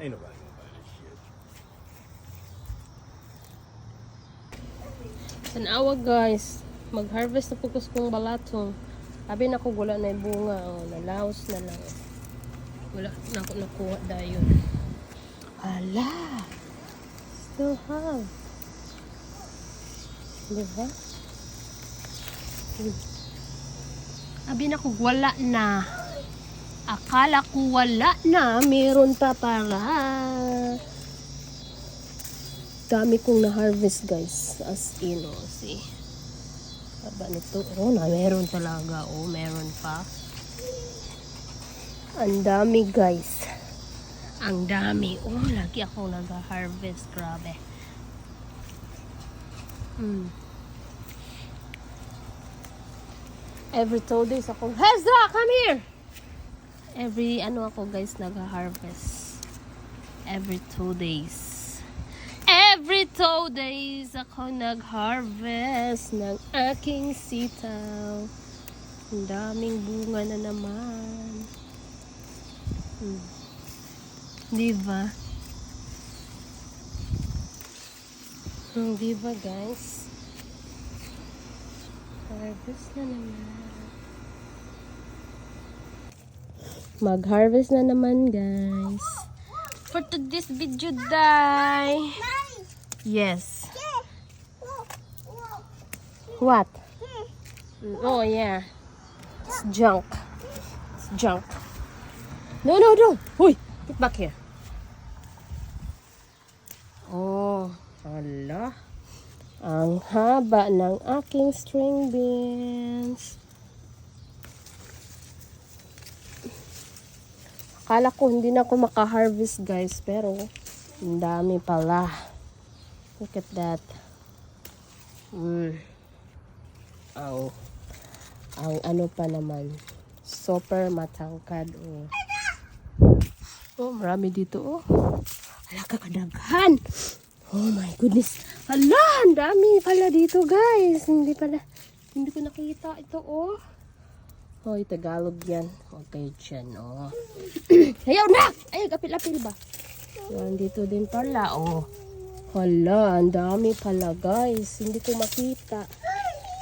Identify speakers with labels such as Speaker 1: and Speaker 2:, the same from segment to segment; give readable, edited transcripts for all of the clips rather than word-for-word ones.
Speaker 1: Ain't nobody gonna buy this shit.
Speaker 2: Tanawa guys, mag-harvest na pugos kong balatong. Sabi na ko wala na yung bunga, oh, nalaos na lang. Wala na ako nakuha dayon. Hala! Still have. Diba? Sabi na ko wala na. Akala ko wala na, meron pa pala. Dami kong na-harvest guys, as in, oh, see. Haba nito, oh, na meron talaga, oh, meron pa. Ang dami guys. Ang dami, oh, lagi ako nag-harvest, grabe. Every 2 days ako, Hezra, come here! Every, ako guys, nag-harvest. Every 2 days. Every 2 days ako nag-harvest ng aking sitaw. Ang daming bunga na naman. Diba? Diba guys? Harvest na naman. Mag-harvest na naman guys. For today's video, day. Yes. What? Oh yeah. It's junk. It's junk. No, no, no. Huy, get back here. Oh, hala. Ang haba ng aking string beans. Akala ko hindi na ako maka-harvest guys, pero ang dami pala. Look at that. Ang ano pa naman, super matangkad. Oh, marami dito, oh. Hala, kakadaghan. Oh my goodness. Hala, ang dami pala dito guys. Hindi ko nakita ito, oh. Hoy, Tagalog yan. Okay, dyan, oh. Ayaw na! Ay, apil-apil ba? Yan, dito din pala, oh. Hala, ang dami pala, guys. Hindi ko makita.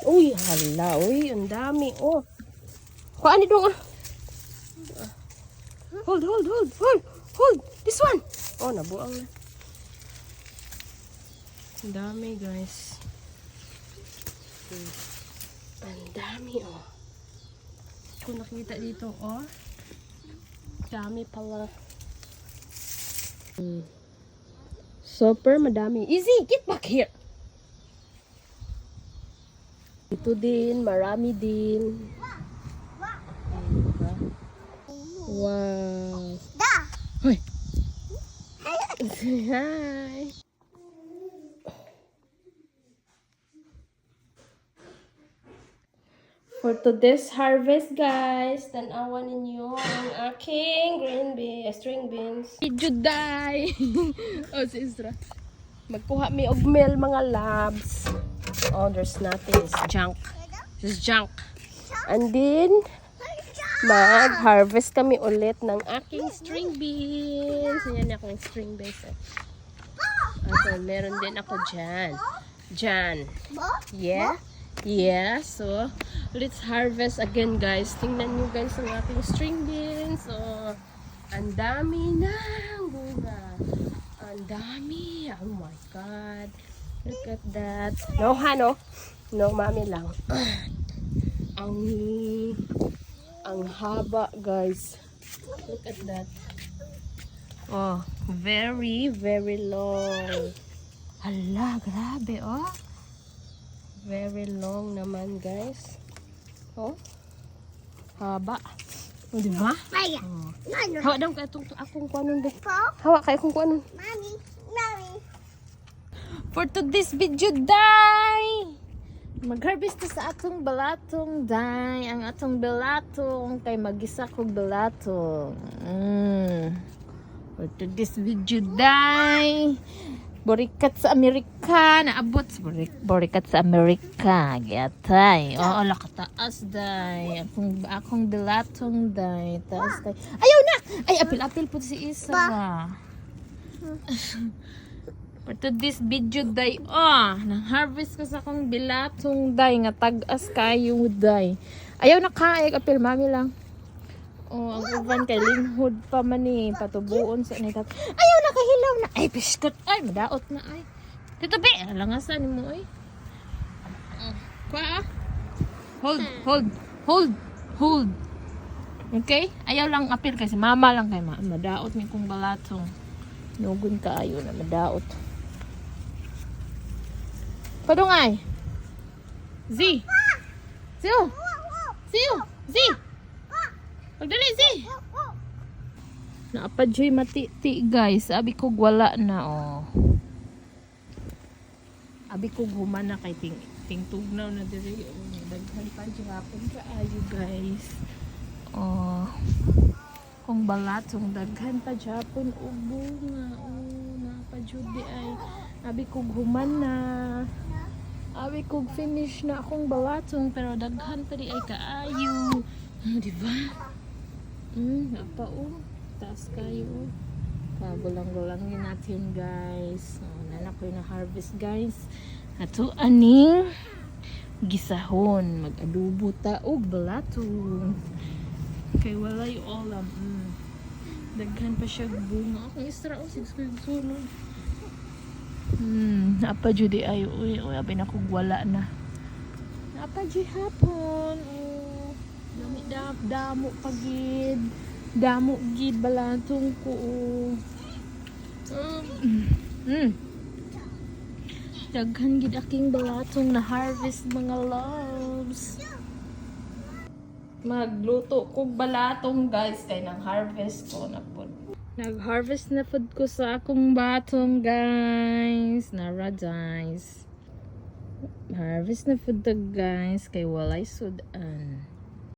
Speaker 2: Uy, hala, uy, ang dami, oh. Kuhaan ito, ah. Hold. This one. Oh, nabuang na. Ang dami, guys. Ang dami, oh. Kung nakita dito, oh. Dami pala. Super madami. Easy, get back here. Ito din, marami din. Wow. Hoy. Hi. For today's harvest, guys, tanawan ninyo ang aking string beans. Ijuday! Oh, si Isra. Magkuha mi og meal, mga labs. Oh, there's nothing. It's junk. It's junk. And then, mag-harvest kami ulit ng aking string beans. Yan akong string beans. Okay, meron din ako dyan. Yeah? Yeah, so let's harvest again guys. Tingnan nyo guys ang aking string beans. So, ang dami na bunga. Ang dami. Oh my God. Look at that. No, no. No, mami lang. Ang haba guys. Look at that. Oh, very, very long. Hala, grabe oh. Very long naman guys. Oh. Haba. O, diba? Oh. Hawa daw ka itong akong kuanon din. Hawa kayo kung kuanon. Mami. For today's video, day! Mag-harvest sa atong balatong, day. Ang atong balatong kay mag-isa kong balatong. For today's video, day! Borikat sa Amerika, naabot sa borikat sa Amerika. Giyatay. Oo, lakataas, day. Akong bilatong, day. Taas, day. Ayaw na! Ay, apil-apil po si Isa.
Speaker 1: For this video day, nang harvest ko sa akong bilatong day nga tag-as kayo day. Ayaw na kaig apil mami lang. Ang uban kay linghod pa man ni patubuon sa ni tat. Ayaw na kahilaw na. Ay biskot ay madaot na ay. Dito be, langasan mo ay. Kwa. Hold. Okay? Ayaw lang apil kasi mama lang kay madaot ni kong balatong. Nugon ka ayo na madaot. Padungay. Z. Pagdali Z. Naapadyoy matiti guys. Abi ko wala na Abi ko humana kay ting tugnaw na diri. Daghan pa hapon ka ayo guys. Kung balatong daghan pa hapon og bunga. Naapadyoy di ay. Abi ko humana. Abi kog finish na akong balatong pero daghan pa di ay kaayo. Di ba? Apa taas kayo. Gulang-gulangin natin guys. Nanak ko na harvest guys. Ato aning gisahon. Mag-adobo ta og balatong. Kay walay olam. Daghan pa siya bunga. Akong istra sunod. Apa judi ayo uy abi na kog wala na. Apa jud hapon. Damo pagid. Damo gid balatong ko. Daghan gid aking balatong na harvest mga loves. Magluto kog balatong guys kay nang harvest ko na pod. Nag-harvest na food ko sa akong batong guys. Nara guys. Harvest na food to guys. Kay walay sudan.